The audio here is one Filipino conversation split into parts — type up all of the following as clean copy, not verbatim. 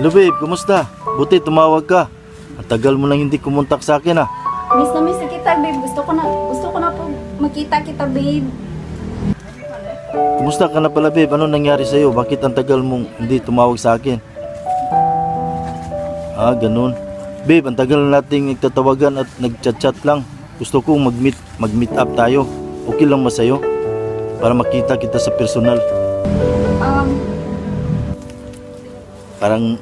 Hello babe, kumusta? Buti tumawag ka. Ang tagal mo nang hindi kumontak sa akin ah. Miss na kita, babe. Gusto ko na po makita kita, babe. Kumusta ka na pala babe? Ano nangyari sa'yo? Bakit ang tagal mong hindi tumawag sa akin? Ah, ganun. Babe, ang tagal na nating nagtatawagan at nagchat-chat lang. Gusto ko mag-meet up tayo. Okay lang ba sa'yo? Para makita kita sa personal. Parang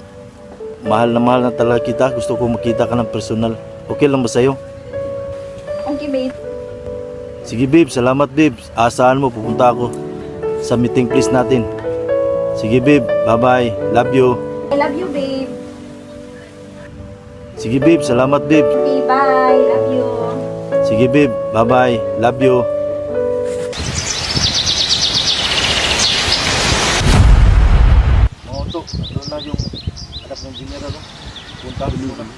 mahal na talaga kita. Gusto ko makita ka ng personal. Okay lang ba sa'yo? Okay, babe. Sige babe, salamat babe. Asahan mo, pupunta ako sa meeting place natin. Sige babe, bye-bye. Love you. I love you, babe. Sige babe, salamat babe. Okay, bye. Love you. Sige babe, bye-bye. Love you. Ito, ano na yung anak ng general, no? Punta dulu kan.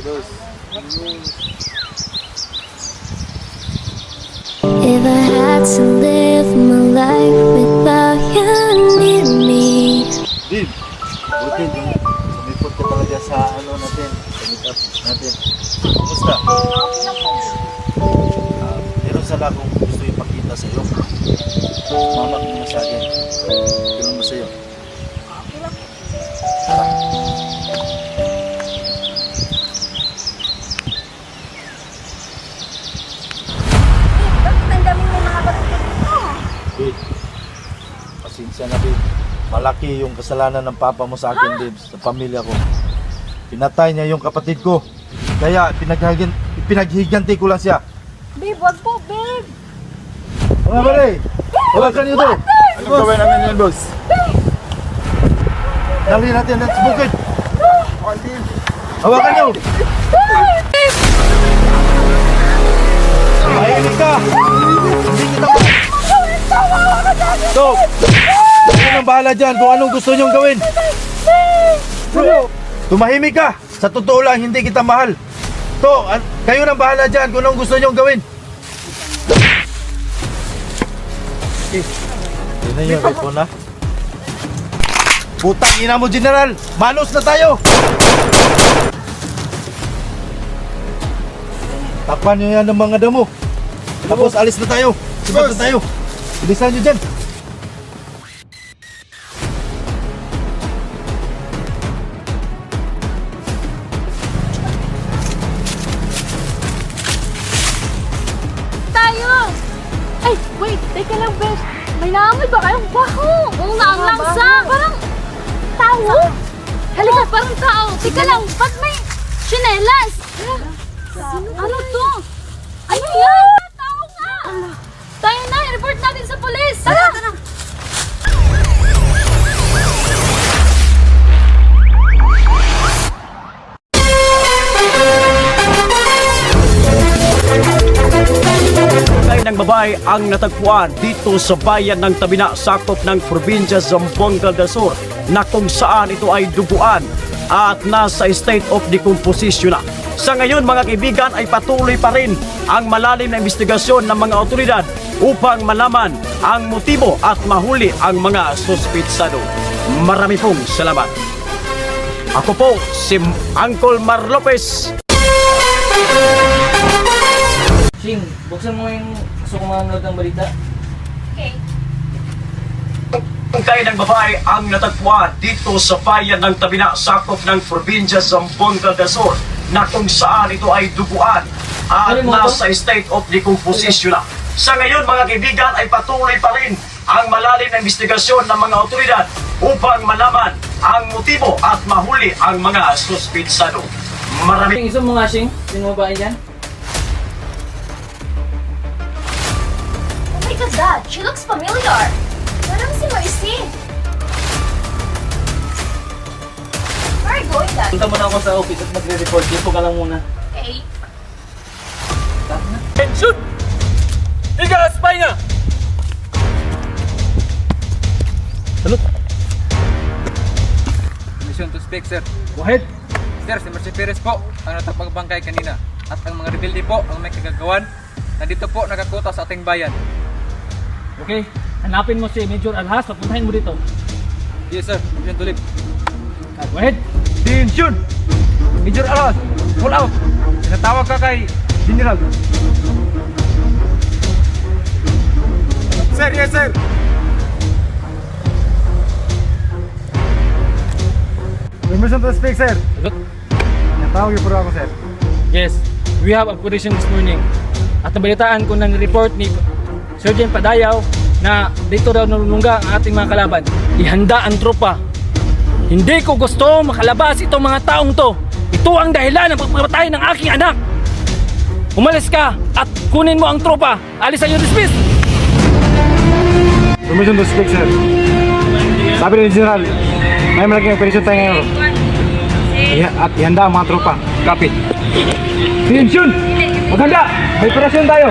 Terus. If I had to live my life without you near me. Babe, buti sumipot ka talaga sa ano natin, sa meet up natin. Kumusta? Meron sana akong gusto ipakita sa iyo. Mama ko na sa akin. Kailan ba sa iyo? Bakit ang daming may mga batuto dito? Babe, pasensya na babe. Malaki yung kasalanan ng papa mo sa akin, babe, sa pamilya ko. Pinatay niya yung kapatid ko. Kaya pinaghiganti ko lang siya. Babe, wag po, babe. Mga pare, wala ka niyo to. Anong gawin namin yun, boss? Dali natin sa bukid. Hawakan niyo. Mahinig ka. Hindi kita pa. So, kayo nang bahala dyan kung anong gusto niyong gawin. Tumahimik ka. Sa totoo lang, hindi kita mahal. Kayo nang bahala dyan kung anong gusto niyong gawin. Yun na yung phone na. Putang ina mo, General! Manos na tayo! Takpan nyo yan ng mga damo. Tapos alis na tayo. Sibat na tayo. Bilisan nyo dyan. Tayo! Ay, wait. Teka lang, bes. May naamoy ba kayong baho? Oo nga, ang langsa. Parang tao? Halika, parang tao. Teka lang, ba't may chinelas? Ano to? Ano yan? Tao nga! Tayo na, i-report natin sa polis. Tara! Ng babae ang natagpuan dito sa bayan ng Tabina, sakop ng probinsya Zamboanga del Sur, na kung saan ito ay duguan at nasa state of decomposition na. Sa ngayon mga kaibigan ay patuloy pa rin ang malalim na investigasyon ng mga otoridad upang malaman ang motibo at mahuli ang mga suspitsado. Marami pong salamat. Ako po si Uncle Mar Lopez. Ching, buksan mo yung gusto ko manonood ng balita. Okay. Bangkay ng babae ang natagpuan dito sa bayan ng Tabina, sakop ng probinsya Zamboanga del Sur, na kung saan ito ay duguan at nasa state of decomposition na. Sa ngayon mga kaibigan ay patuloy pa rin ang malalim na investigasyon ng mga otoridad upang malaman ang motibo at mahuli ang mga suspitsado. Marami. Ching, iso mo nga, Ching. Sino ba yan? Oh my God, Dad. She looks familiar. Parang si Marcy. Where are you going, Dad? Punta muna ako sa office at magre-report. Dito ka lang muna. Okay. Shoot! Spy nga! Salud! Mission to speak, sir. Go ahead! Sir, si Mercy Perez po ang natapagbangkay kanina. At ang mga rebelde po ang may kagagawan na dito po nakakuta sa ating bayan. Okay, hanapin mo si Major Alhas. Papuntahin mo dito. Yes, sir. Mission to live. Go ahead. Attention! Major Alas, pull out. Tinatawag ka kay General. Sir, yes sir. Permission to speak, sir. Natawag yung ako, sir. Yes, we have operation this morning. At nabalitaan ko ng report ni Sergeant Padayaw na dito daw nalulungga ang ating mga kalaban. Ihanda ang tropa. Hindi ko gusto makalabas itong mga taong to. Ito ang dahilan ng pagpapatay ng aking anak. Umalis ka at kunin mo ang tropa. Alis ang dismiss. Permission to speak, sir. Sabi ni General, may malaking operasyon tayo ngayon. At ihanda ang mga tropa. Copy. Attention! Maghanda! May operasyon tayo!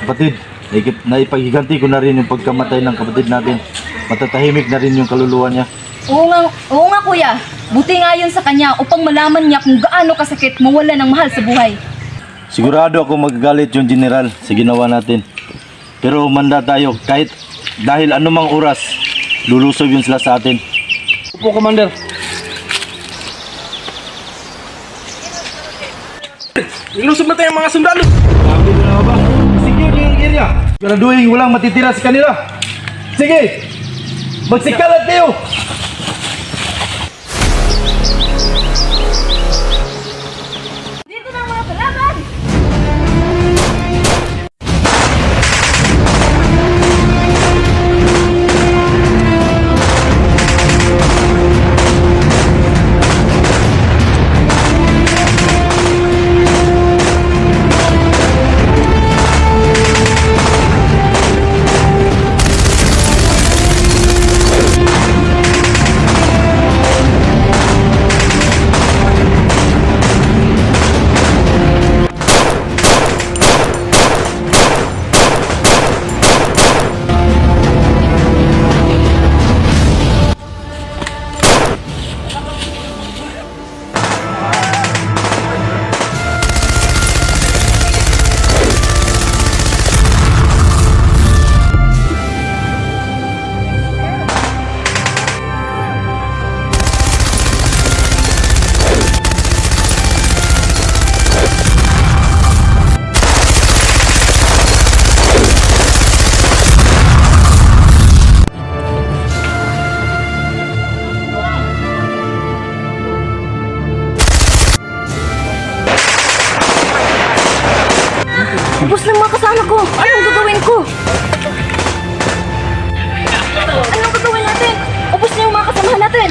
Kapatid, naipaghiganti ko na rin yung pagkamatay ng kapatid natin. Matatahimik na rin yung kaluluwa niya. Oo nga kuya. Buti nga yun sa kanya upang malaman niya kung gaano kasakit mawala ng mahal sa buhay. Sigurado ako magagalit yung general sa ginawa natin. Pero manda tayo, kahit dahil anumang oras, lulusob yun sila sa atin. Opo, Commander. Ilusog na tayo mga sundalo! Sabi mo na ba? Secure yung area. Siguraduhin walang matitira sa kanila. Sige! Magsikalat kayo! Dito na ang mga kalaban! Ubus ng mga kasama ko. Anong gagawin ko? Anong gagawin natin? Ubus na yung mga kasamahan natin.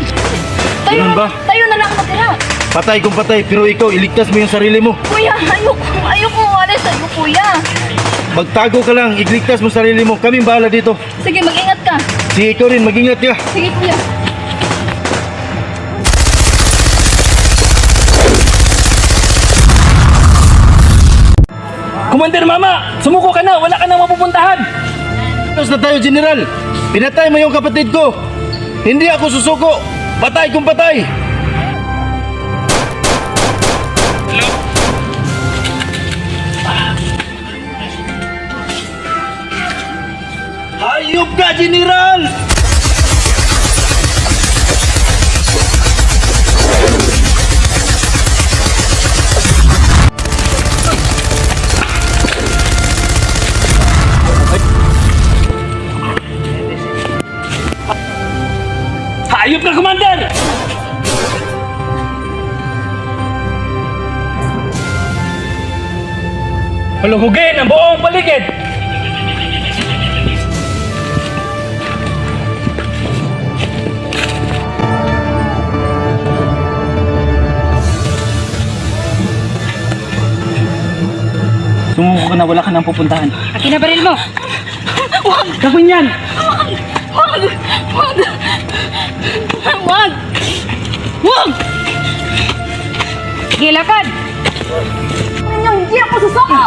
Ganun ba? Tayo na lang matira. Patay kung patay, pero ikaw, iligtas mo yung sarili mo. Kuya, ayoko umalis sa'yo, kuya. Magtago ka lang, iligtas mo sarili mo. Kaming bahala dito. Sige, mag-ingat ka. Sige, ikaw rin, mag-ingat ka. Sige, kuya. Commander Mama, sumuko ka na. Wala ka na mapupuntahan. Tapos na tayo, General. Pinatay mo yung kapatid ko. Hindi ako susuko. Patay kung patay. Hayop ka, General! Hayop ka, Commander! Palubugin ang buong paligid! Sumuko ka na, wala ka nang pupuntahan. Akin na baril mo! Gagawin yan! Wag! Wag! Sige, lakad! Hindi ako susuko!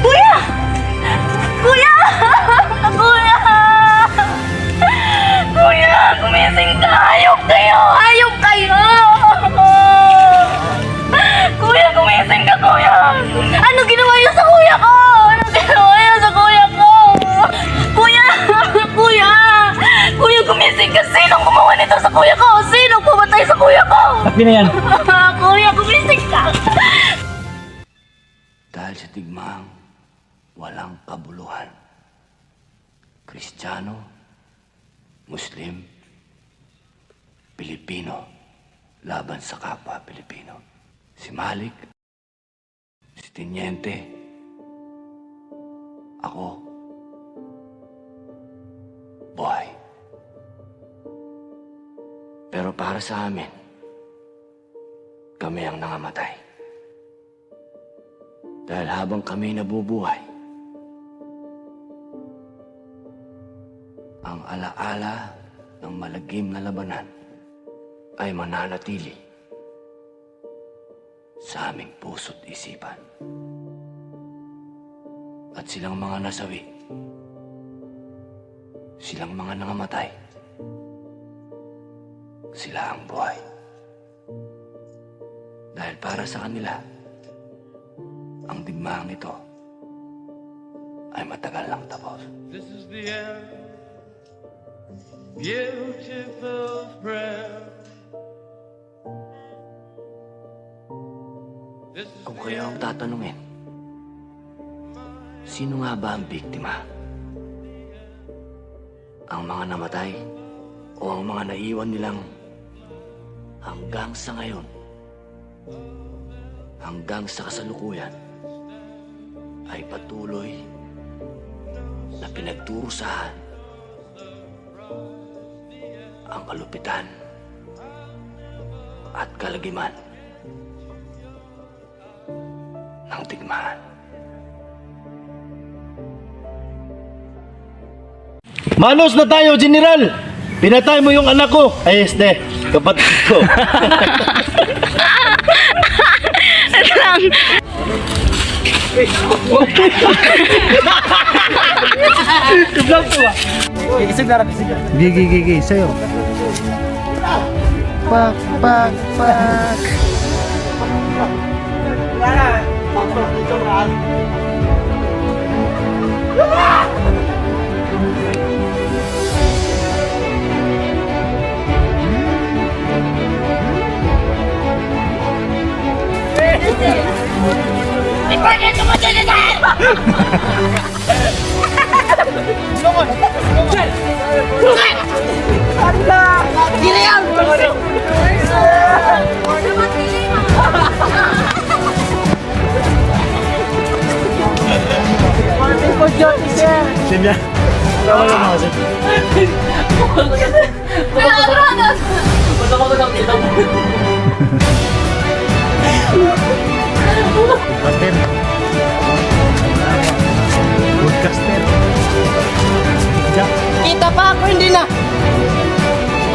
Kuya! Kuya! Kuya! Kuya! Gumising ka! Hayop kayo! Hayop kayo! Kuya! Gumising ka, kuya! Ano ginawa niyo sa kuya ko? Ano ginawa niyo sa kuya ko? Kuya! Kuya! Kuya, gumising ka! Sinong gumawa nito sa kuya ko? Sinong pumatay sa kuya ko? Takbi na yan. Kuya, gumising ka! Dahil sa digmaang walang kabuluhan. Kristiyano, Muslim, Pilipino, laban sa kapwa Pilipino. Si Malik, si Teniente, ako, buhay. Pero para sa amin, kami ang nangamatay. Dahil habang kami nabubuhay, ang alaala ng malagim na labanan ay mananatili sa aming puso't isipan. At silang mga nasawi, silang mga nangamatay, sila ang buhay. Dahil para sa kanila, ang digmaang ito ay matagal lang tapos. This is the end, beautiful prayer. This is Kung kayo ang tatanungin, sino nga ba ang biktima? Ang mga namatay o ang mga naiwan nilang hanggang sa ngayon, hanggang sa kasalukuyan, ay patuloy na pinagdurusahan ang kalupitan at kalagiman ng digmaan. Manos na tayo, General! Pinatay mo yung anak ko! Ay, este, kapatid ko. Gigi, sa'yo. Pak. Kita pa ako, hindi na.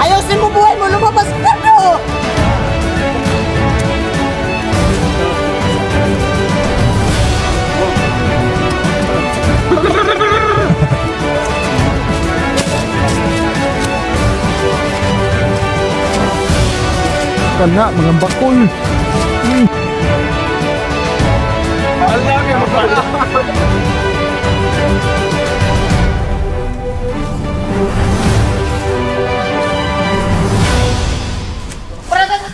Ayusin mo buhay mo, lumabas ka na. Kana, mga bakol. Para sa